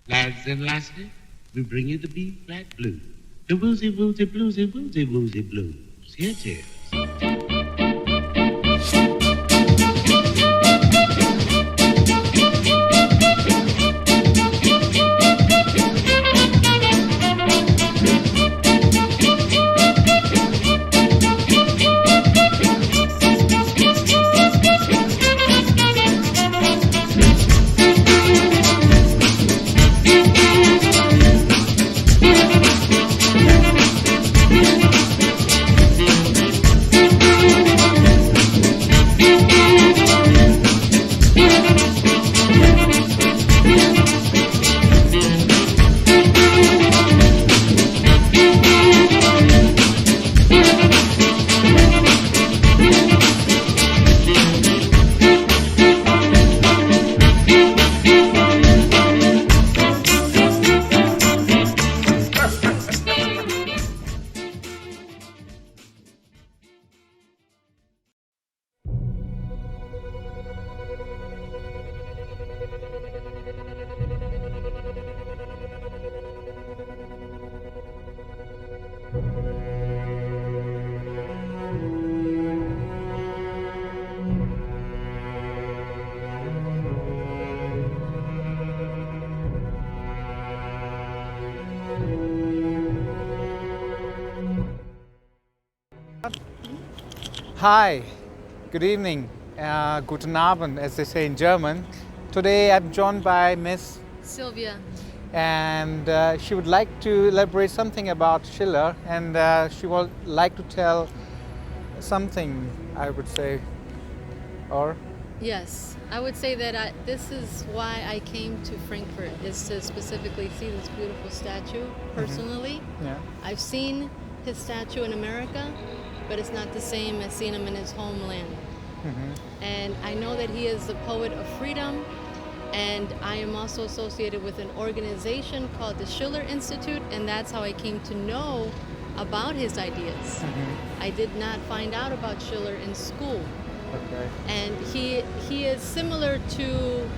Lads and lasses, we bring you the B-flat blues. The woozy, woozy, bluesy, woozy, woozy blues. Here it is. Hi, good evening, guten Abend, as they say in German. Today I'm joined by Miss Sylvia. and she would like to elaborate something about Schiller, and she would like to tell something, I would say, or? Yes, I would say that this is why I came to Frankfurt, is to specifically see this beautiful statue personally. Yeah. I've seen his statue in America, but it's not the same as seeing him in his homeland. And I know that he is the poet of freedom, and I am also associated with an organization called the Schiller Institute, and that's how I came to know about his ideas. I did not find out about Schiller in school. Okay. And he is similar to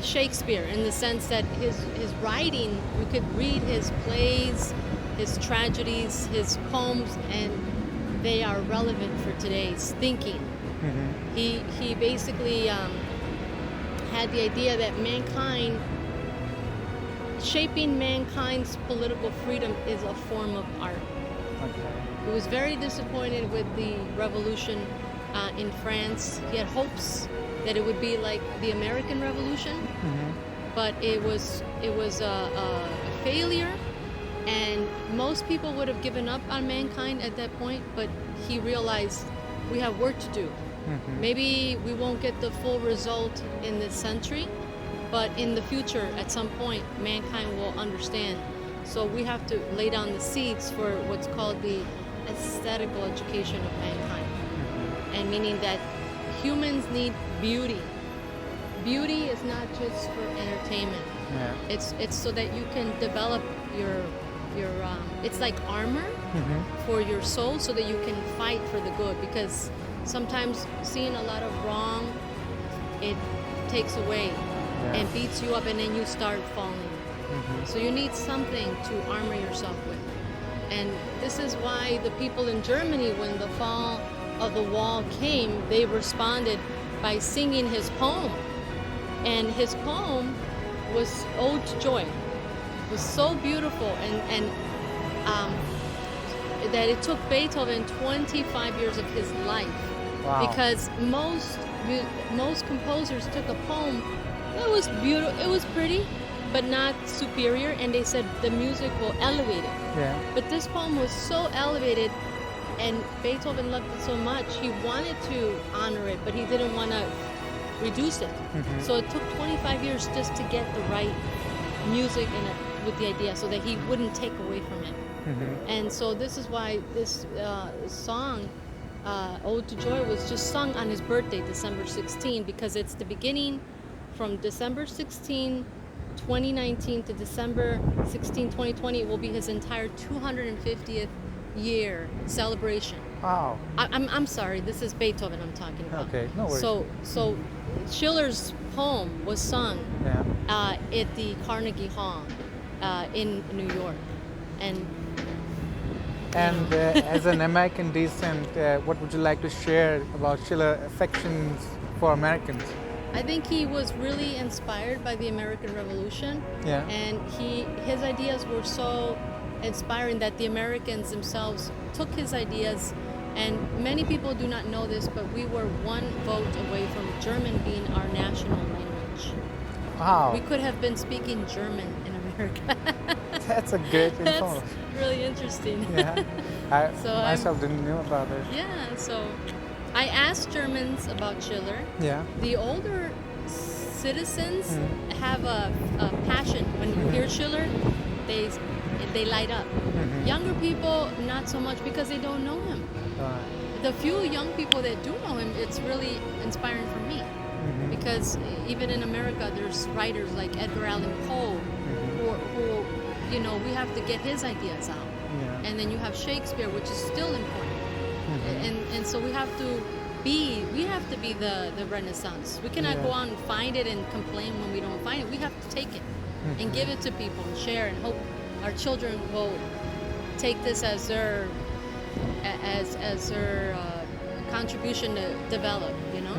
Shakespeare in the sense that his writing, you could read his plays, his tragedies, his poems, and they are relevant for today's thinking. He basically had the idea that mankind, shaping mankind's political freedom is a form of art. Okay. He was very disappointed with the revolution in France. He had hopes that it would be like the American Revolution, but it was a failure, and most people would have given up on mankind at that point. But he realized we have work to do. Maybe we won't get the full result in this century, but in the future, at some point, mankind will understand. So we have to lay down the seeds for what's called the aesthetical education of mankind. And meaning that humans need beauty. Beauty is not just for entertainment. Yeah. It's so that you can develop your it's like armor for your soul, so that you can fight for the good. Because sometimes seeing a lot of wrong, it takes away and beats you up, and then you start falling. So you need something to armor yourself with. And this is why the people in Germany, when the fall of the wall came, they responded by singing his poem. And his poem was Ode to Joy. It was so beautiful, and that it took Beethoven 25 years of his life. Wow. Because most composers took a poem, it was beautiful, it was pretty, but not superior, and they said the music will elevate it. Yeah. But this poem was so elevated, and Beethoven loved it so much, he wanted to honor it, but he didn't want to reduce it. So it took 25 years just to get the right music in it with the idea, so that he wouldn't take away from it. And so this is why this song, Ode to Joy, was just sung on his birthday, December 16, because it's the beginning from December 16, 2019 to December 16, 2020. It will be his entire 250th year celebration. Wow. I'm sorry, this is Beethoven I'm talking about. Okay, no worries. So Schiller's poem was sung Yeah. at the Carnegie Hall in New York. And As an American descent, what would you like to share about Schiller affections for Americans? I think he was really inspired by the American Revolution. Yeah. And his ideas were so inspiring that the Americans themselves took his ideas. And many people do not know this, but we were one vote away from German being our national language. Wow. We could have been speaking German in America. That's a great info. That's really interesting. Yeah. I So myself didn't know about it. Yeah, so I asked Germans about Schiller. Yeah. The older citizens have a passion. When you hear Schiller, they light up. Younger people, not so much because they don't know him. The few young people that do know him, it's really inspiring for me. Because even in America, there's writers like Edgar Allan Poe who you know, we have to get his ideas out. Yeah. And then you have Shakespeare, which is still important. And so we have to be the Renaissance. We cannot Yeah. go out and find it and complain when we don't find it. We have to take it and give it to people and share and hope our children will take this as their contribution to develop, you know.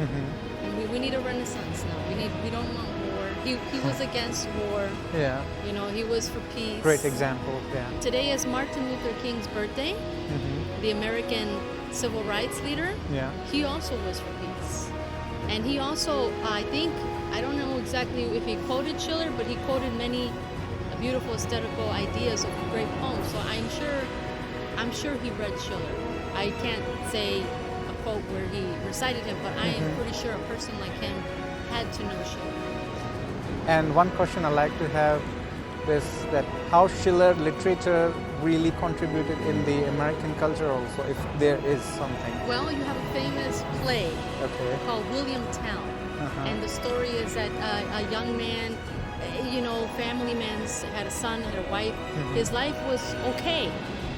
And we need a Renaissance now. We don't want war. He was against war. Yeah. You know, he was for peace. Great example. Yeah. Today is Martin Luther King's birthday, the American civil rights leader. Yeah. He also was for peace. And he also, I don't know exactly if he quoted Schiller, but he quoted many beautiful aesthetical ideas of great poems. So I'm sure he read Schiller. I can't say a quote where he recited him, but I am pretty sure a person like him had to know Schiller. And one question I like to have is that how Schiller literature really contributed in the American culture also, if there is something. Well, you have a famous play Okay. called William Tell. And the story is that a young man, you know, family man, had a son, had a wife. His life was okay,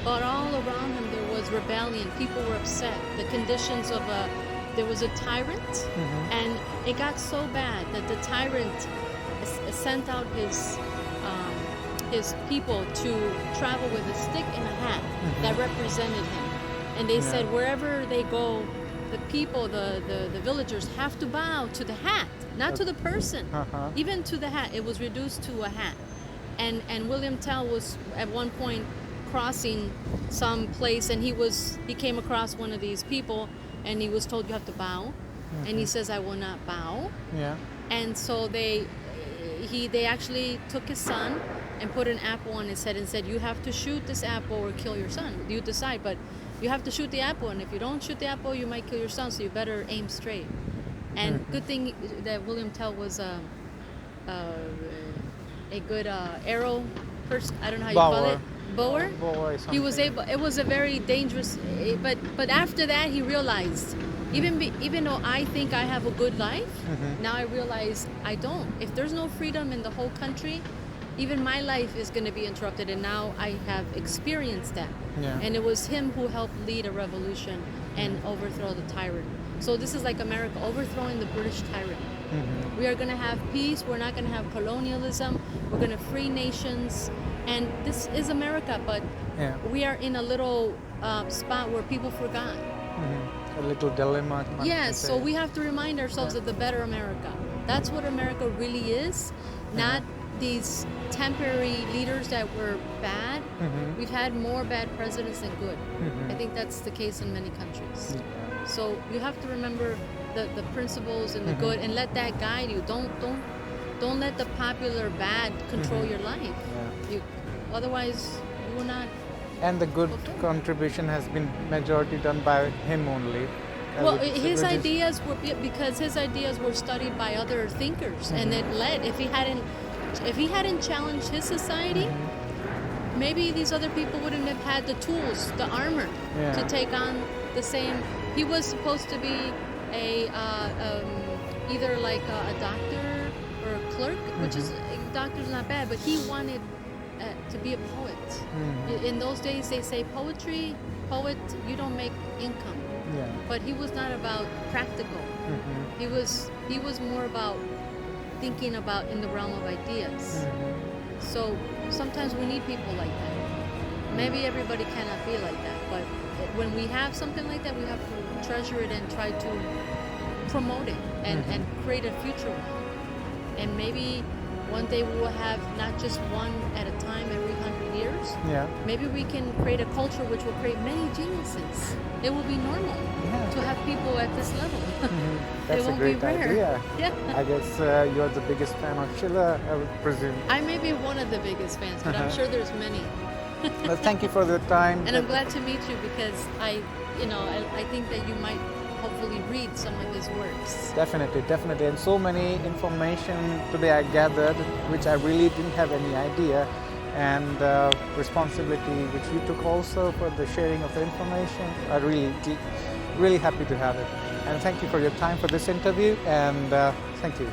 but all around him there was rebellion. People were upset. The conditions of there was a tyrant, and it got so bad that the tyrant sent out his people to travel with a stick and a hat that represented him. And they said wherever they go, the people, the villagers have to bow to the hat, not to the person, even to the hat. It was reduced to a hat. And William Tell was at one point crossing some place, and he came across one of these people, and he was told you have to bow, and he says I will not bow. Yeah. And so they actually took his son and put an apple on his head and said, you have to shoot this apple or kill your son. You decide, but you have to shoot the apple, and if you don't shoot the apple, you might kill your son, so you better aim straight. And good thing that William Tell was a good arrow person. I don't know how you call it. Bower. He was able. It was a very dangerous. But after that, he realized, even though I think I have a good life, now I realize I don't. If there's no freedom in the whole country, even my life is going to be interrupted. And now I have experienced that. Yeah. And it was him who helped lead a revolution and overthrow the tyrant. So this is like America overthrowing the British tyrant. We are going to have peace. We're not going to have colonialism. We're going to free nations. And this is America, but we are in a little spot where people forgot. A little dilemma. Yes, so we have to remind ourselves of the better America. That's what America really is, not these temporary leaders that were bad. We've had more bad presidents than good. I think that's the case in many countries. So you have to remember the principles and the good, and let that guide you. Don't let the popular bad control your life. Otherwise, you will not. And the good contribution has been majority done by him only. Well, his ideas were because his ideas were studied by other thinkers, and it led. If he hadn't challenged his society, maybe these other people wouldn't have had the tools, the armor, to take on the same. He was supposed to be either like a doctor or a clerk, which is doctor's not bad, but he wanted to be a poet. In those days, they say poet, you don't make income. Yeah. But he was not about practical. He was more about thinking about in the realm of ideas. So sometimes we need people like that. Maybe everybody cannot be like that, but when we have something like that, we have to treasure it and try to promote it and create a future one. And maybe one day we will have not just one at a time every 100 years. Yeah. Maybe we can create a culture which will create many geniuses. It will be normal to have people at this level. That's it won't a great be rare. idea. Yeah. I guess you're the biggest fan of Schiller, I would presume. I may be one of the biggest fans, but I'm sure there's many. Well, thank you for the time. And I'm glad to meet you because I think that you might hopefully read some of his works. Definitely. And so many information today I gathered, which I really didn't have any idea, and responsibility which you took also for the sharing of the information. I really happy to have it. And thank you for your time for this interview, and thank you.